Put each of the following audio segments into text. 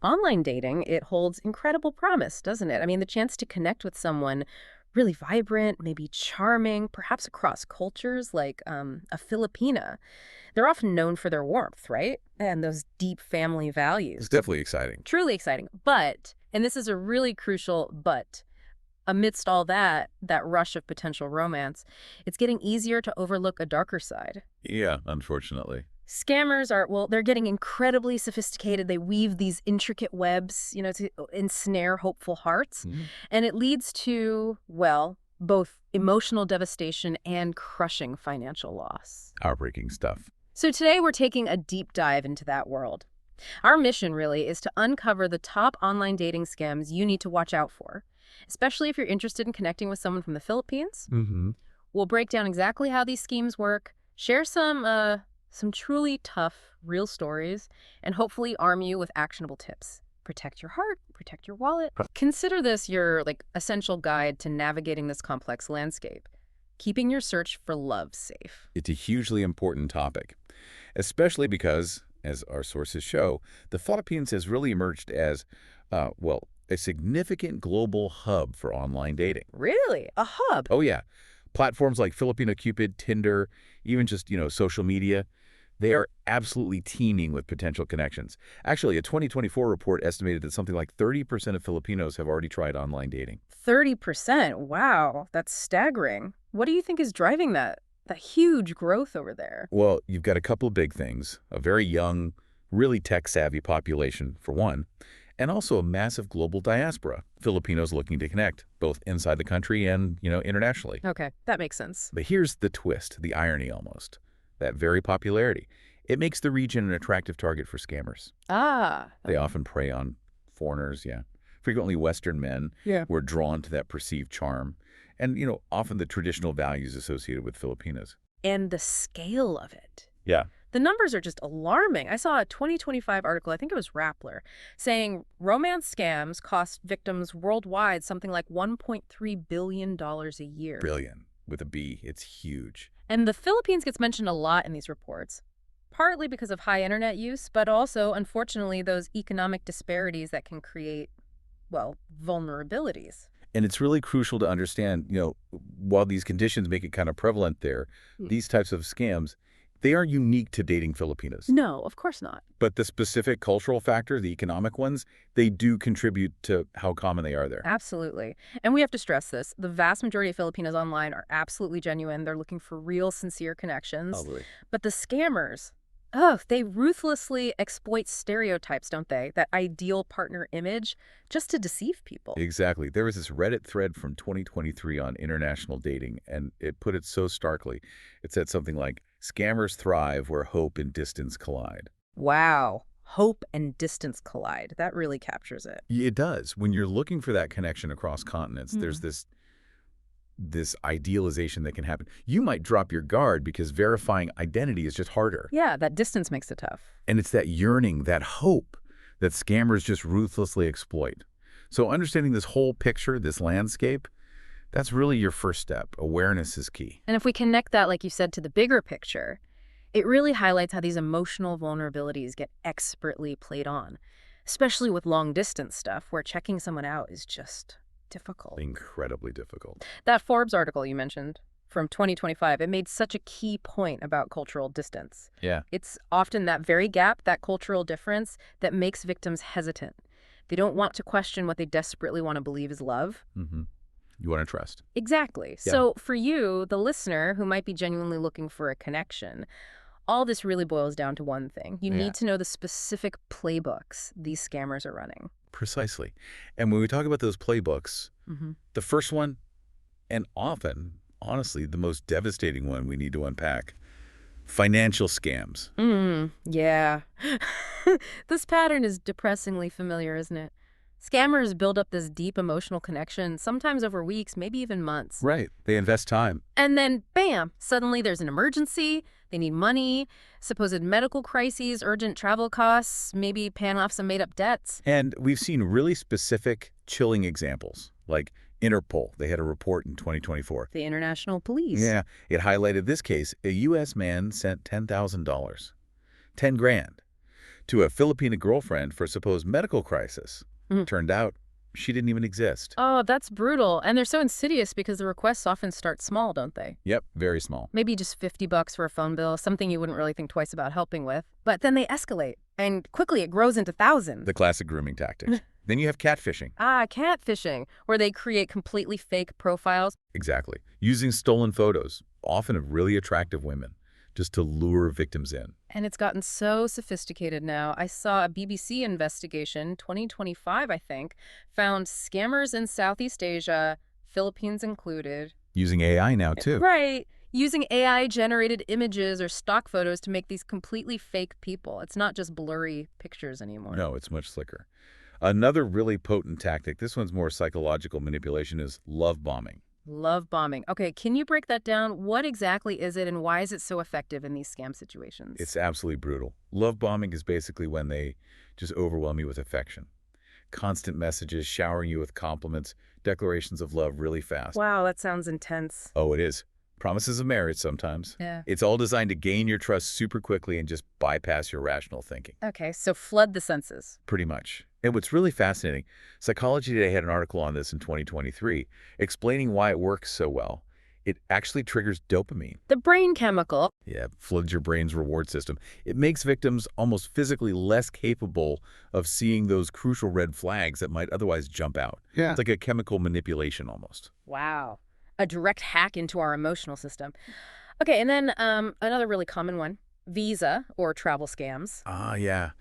Online dating, it holds incredible promise, doesn't it? I mean, the chance to connect with someone really vibrant, maybe charming, perhaps across cultures, like a Filipina. They're often known for their warmth, right? And those deep family It's values. definitely exciting. Truly exciting. But, and this is a really crucial but, amidst all that rush of potential romance, it's getting easier to overlook a darker side. Yeah, unfortunately. Scammers are, well, they're getting incredibly sophisticated. They weave these intricate webs, to ensnare hopeful hearts. Mhm. And it leads to, well, both emotional devastation and crushing financial loss. Heartbreaking stuff. So today we're taking a deep dive into that world. Our mission really is to uncover the top online dating scams you need to watch out for, especially if you're interested in connecting with someone from the Philippines. Mm-hmm. We'll break down exactly how these schemes work, share some truly tough, real stories, and hopefully arm you with actionable tips. Protect your heart, protect your wallet. Consider this your essential guide to navigating this complex landscape, keeping your search for love safe. It's a hugely important topic, especially because, as our sources show, the Philippines has really emerged as, a significant global hub for online dating. Really? A hub? Oh, yeah. Platforms like Filipina Cupid, Tinder, even just, social media, they are absolutely teeming with potential connections. Actually, a 2024 report estimated that something like 30% of Filipinos have already tried online dating. 30%. Wow, that's staggering. What do you think is driving that huge growth over there? Well, you've got a couple of big things. A very young, really tech-savvy population, for one, and also a massive global diaspora, Filipinos looking to connect, both inside the country and, internationally. Okay, that makes sense. But here's the twist, the irony almost. That very popularity. It makes the region an attractive target for scammers. Ah, They often prey on foreigners, yeah. Frequently Western men yeah. who are drawn to that perceived charm and, often the traditional values associated with Filipinas. And the scale of it. Yeah. The numbers are just alarming. I saw a 2025 article, I think it was Rappler, saying romance scams cost victims worldwide something like $1.3 billion a year. Brilliant. With a B, it's huge. And the Philippines gets mentioned a lot in these reports, partly because of high internet use, but also, unfortunately, those economic disparities that can create, well, vulnerabilities. And it's really crucial to understand, while these conditions make it kind of prevalent there, these types of scams, they aren't unique to dating Filipinas. No, of course not. But the specific cultural factor, the economic ones, they do contribute to how common they are there. Absolutely. And we have to stress this. The vast majority of Filipinos online are absolutely genuine. They're looking for real, sincere connections. Probably. But the scammers, oh, they ruthlessly exploit stereotypes, don't they? That ideal partner image just to deceive people. Exactly. There was this Reddit thread from 2023 on international dating, and it put it so starkly. It said something like, "Scammers thrive where hope and distance collide." Wow. Hope and distance collide. That really captures it. It does. When you're looking for that connection across continents, there's this idealization that can happen. You might drop your guard because verifying identity is just harder. Yeah, that distance makes it tough. And it's that yearning, that hope that scammers just ruthlessly exploit. So understanding this whole picture, this landscape, that's really your first step. Awareness is key. And if we connect that, like you said, to the bigger picture, it really highlights how these emotional vulnerabilities get expertly played on, especially with long-distance stuff where checking someone out is just difficult. Incredibly difficult. That Forbes article you mentioned from 2025, it made such a key point about cultural distance. Yeah. It's often that very gap, that cultural difference, that makes victims hesitant. They don't want to question what they desperately want to believe is love. Mm-hmm. You want to trust. Exactly. Yeah. So for you, the listener who might be genuinely looking for a connection, all this really boils down to one thing. You Yeah. need to know the specific playbooks these scammers are running. Precisely. And when we talk about those playbooks, Mm-hmm. the first one, and often, honestly, the most devastating one we need to unpack, financial scams. Yeah. This pattern is depressingly familiar, isn't it? Scammers build up this deep emotional connection, sometimes over weeks, maybe even months. Right. They invest time. And then, bam, suddenly there's an emergency, they need money, supposed medical crises, urgent travel costs, maybe paying off some made-up debts. And we've seen really specific, chilling examples, like Interpol. They had a report in 2024. The international police. Yeah, it highlighted this case. A U.S. man sent $10,000, 10 grand, to a Filipina girlfriend for a supposed medical crisis. Mhm. Turned out, she didn't even exist. Oh, that's brutal. And they're so insidious because the requests often start small, don't they? Yep, very small. Maybe just $50 for a phone bill, something you wouldn't really think twice about helping with. But then they escalate, and quickly it grows into thousands. The classic grooming tactics. Then you have catfishing. Catfishing, where they create completely fake profiles. Exactly. Using stolen photos, often of really attractive women, just to lure victims in. And it's gotten so sophisticated now. I saw a BBC investigation, 2025, I think, found scammers in Southeast Asia, Philippines included. Using AI now, too. Right. Using AI-generated images or stock photos to make these completely fake people. It's not just blurry pictures anymore. No, it's much slicker. Another really potent tactic, this one's more psychological manipulation, is love bombing. Love bombing. Okay, can you break that down? What exactly is it, and why is it so effective in these scam situations? It's absolutely brutal. Love bombing is basically when they just overwhelm you with affection. Constant messages, showering you with compliments, declarations of love really fast. Wow, that sounds intense. Oh, it is. Promises of marriage sometimes. Yeah. It's all designed to gain your trust super quickly and just bypass your rational thinking. Okay, so flood the senses. Pretty much. And what's really fascinating, Psychology Today had an article on this in 2023 explaining why it works so well. It actually triggers dopamine. The brain chemical. Yeah, floods your brain's reward system. It makes victims almost physically less capable of seeing those crucial red flags that might otherwise jump out. Yeah. It's like a chemical manipulation almost. Wow. A direct hack into our emotional system. Okay, and then another really common one, visa or travel scams. Ah, yeah.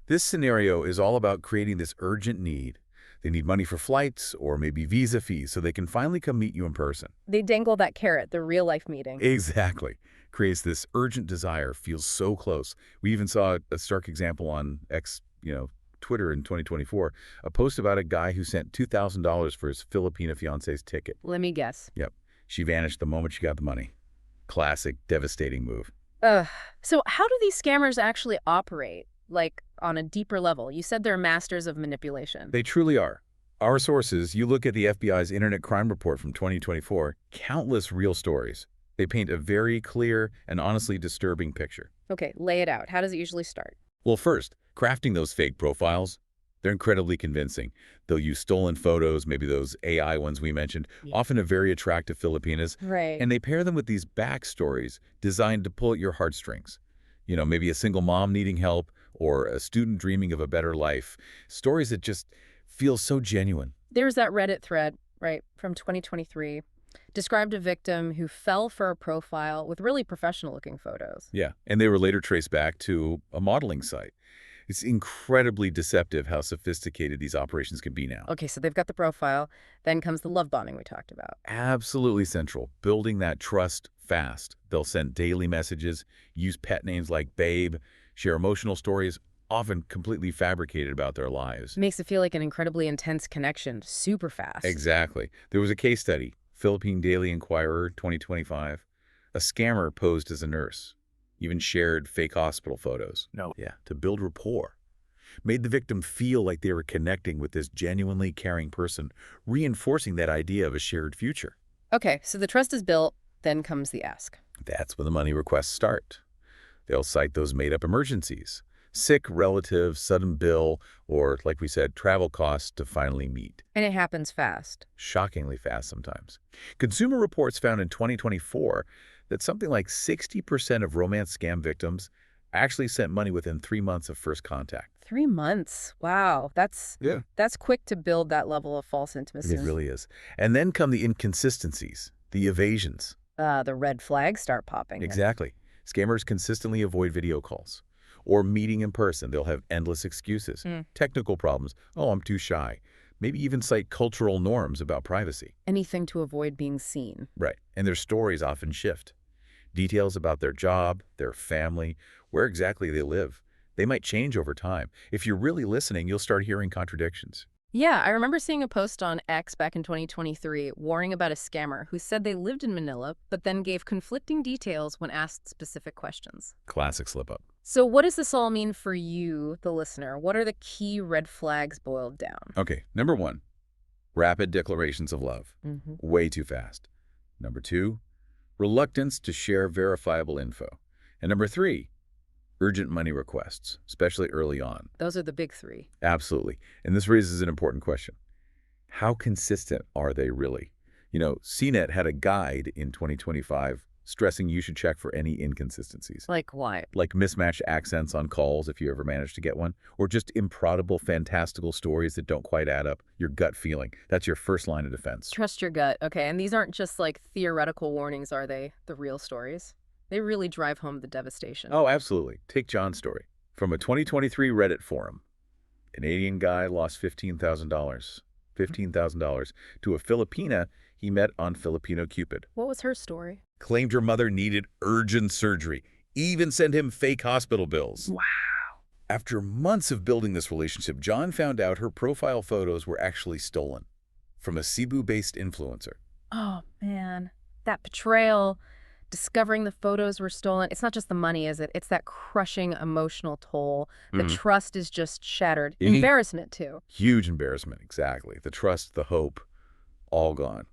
This scenario is all about creating this urgent need. They need money for flights or maybe visa fees so they can finally come meet you in person. They dangle that carrot, the real-life meeting. Exactly. Creates this urgent desire, feels so close. We even saw a stark example on Twitter in 2024, a post about a guy who sent $2,000 for his Filipina fiance's ticket. Let me guess. Yep. She vanished the moment she got the money. Classic, devastating move. Ugh. So how do these scammers actually operate? Like, on a deeper level? You said they're masters of manipulation. They truly are. Our sources, you look at the FBI's Internet Crime Report from 2024, countless real stories. They paint a very clear and honestly disturbing picture. Okay, lay it out. How does it usually start? Well, first, crafting those fake profiles, they're incredibly convincing. They'll use stolen photos, maybe those AI ones we mentioned, Yeah. often of very attractive Filipinas, Right. and they pair them with these backstories designed to pull at your heartstrings. You know, maybe a single mom needing help or a student dreaming of a better life. Stories that just feel so genuine. There's that Reddit thread, right, from 2023, described a victim who fell for a profile with really professional-looking photos. Yeah, and they were later traced back to a modeling site. It's incredibly deceptive how sophisticated these operations can be now. Okay, so they've got the profile. Then comes the love bombing we talked about. Absolutely central. Building that trust fast. They'll send daily messages, use pet names like Babe, share emotional stories, often completely fabricated about their lives. Makes it feel like an incredibly intense connection, super fast. Exactly. There was a case study, Philippine Daily Inquirer, 2025. A scammer posed as a nurse, even shared fake hospital photos. No. Yeah, to build rapport. Made the victim feel like they were connecting with this genuinely caring person, reinforcing that idea of a shared future. Okay, so the trust is built, then comes the ask. That's when the money requests start. They'll cite those made-up emergencies, sick relative, sudden bill, or, like we said, travel costs to finally meet. And it happens fast. Shockingly fast sometimes. Consumer Reports found in 2024 that something like 60% of romance scam victims actually sent money within 3 months of first contact. 3 months. Wow, that's quick to build that level of false intimacy. It really is. And then come the inconsistencies, the evasions. The red flags start popping. Exactly. Scammers consistently avoid video calls or meeting in person. They'll have endless excuses, technical problems. Oh, I'm too shy. Maybe even cite cultural norms about privacy. Anything to avoid being seen. Right. And their stories often shift. Details about their job, their family, where exactly they live. They might change over time. If you're really listening, you'll start hearing contradictions. Yeah, I remember seeing a post on X back in 2023 warning about a scammer who said they lived in Manila, but then gave conflicting details when asked specific questions. Classic slip-up. So what does this all mean for you, the listener? What are the key red flags boiled down? Okay, number 1, rapid declarations of love. Way too fast. Number 2, reluctance to share verifiable info. And number 3, urgent money requests, especially early on. Those are the big three. Absolutely. And this raises an important question. How consistent are they really? CNET had a guide in 2025 stressing you should check for any inconsistencies, Like what? like mismatched accents on calls if you ever manage to get one, or just improbable, fantastical stories that don't quite add up. Your gut feeling. That's your first line of defense. Trust your gut. Okay, and these aren't just like theoretical warnings, are they? The real stories. They really drive home the devastation. Oh, absolutely. Take John's story. From a 2023 Reddit forum, an Canadian guy lost $15,000 to a Filipina he met on Filipino Cupid. What was her story? Claimed her mother needed urgent surgery, even sent him fake hospital bills. Wow. After months of building this relationship, John found out her profile photos were actually stolen from a Cebu-based influencer. Oh, man. That betrayal, discovering the photos were stolen. It's not just the money, is it? It's that crushing emotional toll. The trust is just shattered. Embarrassment, too. Huge embarrassment, exactly. The trust, the hope, all gone.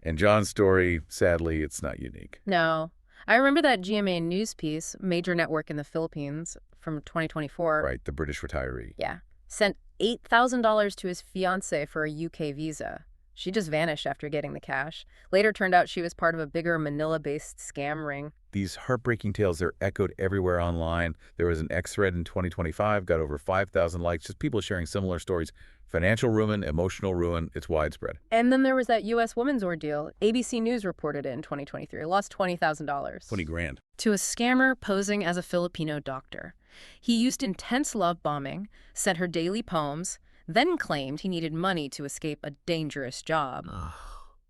And John's story, sadly, it's not unique. No. I remember that GMA News piece, major network in the Philippines, from 2024. Right, the British retiree. Yeah. Sent $8,000 to his fiancée for a UK visa. She just vanished after getting the cash. Later turned out she was part of a bigger Manila-based scam ring. These heartbreaking tales, they're echoed everywhere online. There was an X thread in 2025, got over 5,000 likes, just people sharing similar stories. Financial ruin, emotional ruin, it's widespread. And then there was that U.S. woman's ordeal. ABC News reported it in 2023. Lost $20,000. 20 grand. To a scammer posing as a Filipino doctor. He used intense love bombing, sent her daily poems, then claimed he needed money to escape a dangerous job.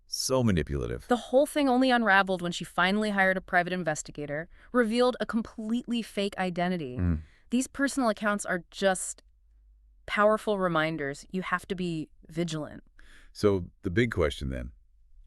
So manipulative. The whole thing only unraveled when she finally hired a private investigator, revealed a completely fake identity. These personal accounts are just powerful reminders. You have to be vigilant. So the big question then,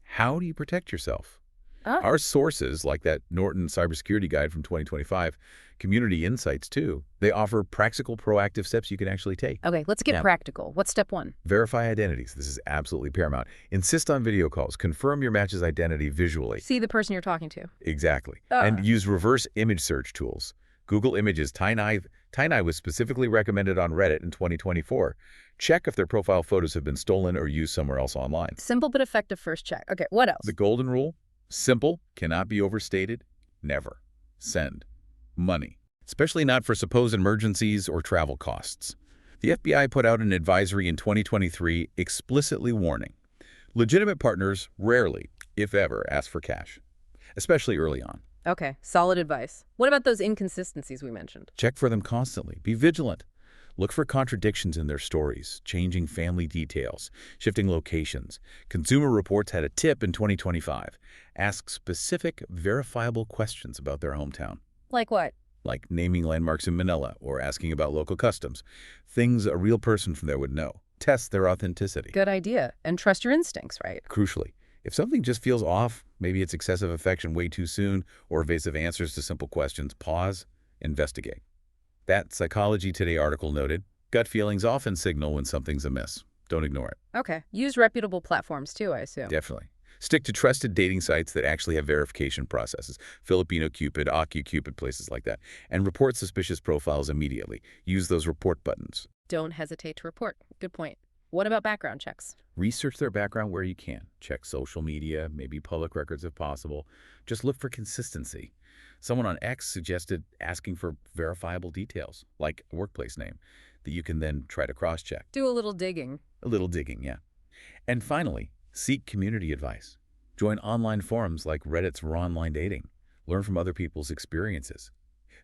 how do you protect yourself? Our sources, like that Norton cybersecurity guide from 2025, Community Insights too, they offer practical, proactive steps you can actually take. Okay, let's get practical. What's step one? Verify identities. This is absolutely paramount. Insist on video calls. Confirm your match's identity visually. See the person you're talking to. Exactly. And use reverse image search tools. Google Images. Tainai was specifically recommended on Reddit in 2024. Check if their profile photos have been stolen or used somewhere else online. Simple but effective first check. Okay, what else? The golden rule: simple, cannot be overstated, never send money, especially not for supposed emergencies or travel costs. The FBI put out an advisory in 2023 explicitly warning legitimate partners rarely, if ever, ask for cash, especially early on. Okay, solid advice. What about those inconsistencies we mentioned? Check for them constantly. Be vigilant. Look for contradictions in their stories, changing family details, shifting locations. Consumer Reports had a tip in 2025. Ask specific, verifiable questions about their hometown. Like what? Like naming landmarks in Manila or asking about local customs. Things a real person from there would know. Test their authenticity. Good idea. And trust your instincts, right? Crucially, if something just feels off, maybe it's excessive affection way too soon or evasive answers to simple questions, pause, investigate. That Psychology Today article noted, gut feelings often signal when something's amiss. Don't ignore it. Okay. Use reputable platforms too, I assume. Definitely. Stick to trusted dating sites that actually have verification processes. Filipino Cupid, OkCupid, places like that. And report suspicious profiles immediately. Use those report buttons. Don't hesitate to report. Good point. What about background checks? Research their background where you can. Check social media, maybe public records if possible. Just look for consistency. Someone on X suggested asking for verifiable details, like a workplace name, that you can then try to cross-check. Do a little digging. A little digging, yeah. And finally, seek community advice. Join online forums like Reddit's Raw Online Dating. Learn from other people's experiences.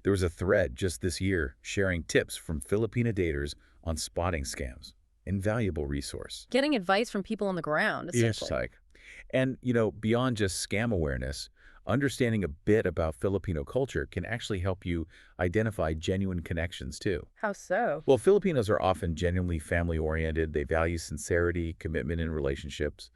There was a thread just this year sharing tips from Filipina daters on spotting scams. Invaluable resource. Getting advice from people on the ground, essentially. Yes, Psych. And, beyond just scam awareness, understanding a bit about Filipino culture can actually help you identify genuine connections, too. How so? Well, Filipinos are often genuinely family-oriented. They value sincerity, commitment in relationships.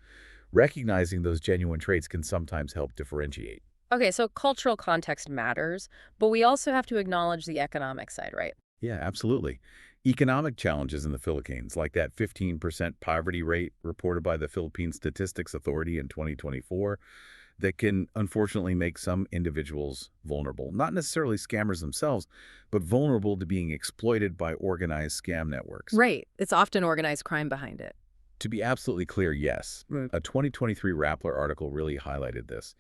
Recognizing those genuine traits can sometimes help differentiate. Okay, so cultural context matters, but we also have to acknowledge the economic side, right? Yeah, absolutely. Economic challenges in the Philippines, like that 15% poverty rate reported by the Philippine Statistics Authority in 2024, that can unfortunately make some individuals vulnerable. Not necessarily scammers themselves, but vulnerable to being exploited by organized scam networks. Right. It's often organized crime behind it. To be absolutely clear, yes. Right. A 2023 Rappler article really highlighted this.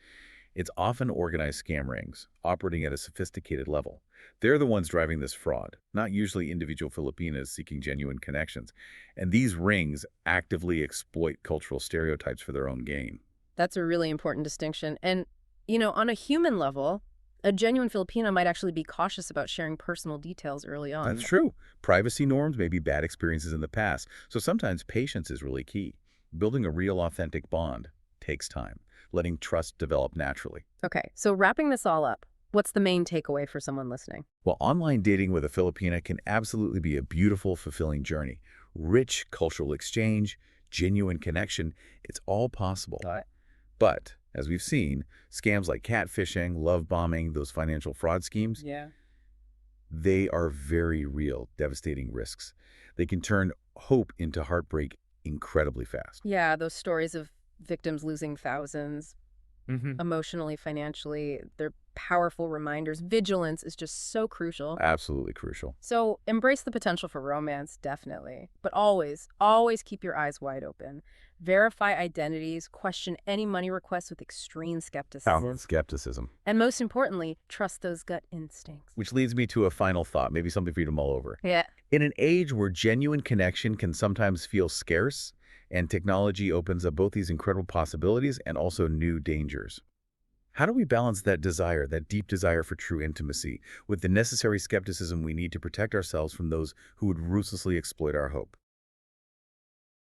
It's often organized scam rings, operating at a sophisticated level. They're the ones driving this fraud, not usually individual Filipinas seeking genuine connections. And these rings actively exploit cultural stereotypes for their own gain. That's a really important distinction. And, on a human level, a genuine Filipino might actually be cautious about sharing personal details early That's on. true. Privacy norms may be bad experiences in the past, so sometimes patience is really key. Building a real, authentic bond takes time, letting trust develop naturally. Okay, so wrapping this all up, what's the main takeaway for someone listening? While online dating with a Filipina can absolutely be a beautiful, fulfilling journey, rich cultural exchange, genuine connection, it's all possible. Got it. But, as we've seen, scams like catfishing, love bombing, those financial fraud schemes, Yeah. they are very real, devastating risks. They can turn hope into heartbreak incredibly fast. Yeah, those stories of victims losing thousands, Hmm. emotionally, financially, they're powerful reminders. Vigilance is just so crucial. Absolutely crucial. So embrace the potential for romance, definitely. But always, always keep your eyes wide open. Verify identities, question any money requests with extreme skepticism. Skepticism. And most importantly, trust those gut instincts. Which leads me to a final thought, maybe something for you to mull over. Yeah. In an age where genuine connection can sometimes feel scarce, and technology opens up both these incredible possibilities and also new dangers. How do we balance that desire, that deep desire for true intimacy, with the necessary skepticism we need to protect ourselves from those who would ruthlessly exploit our hope?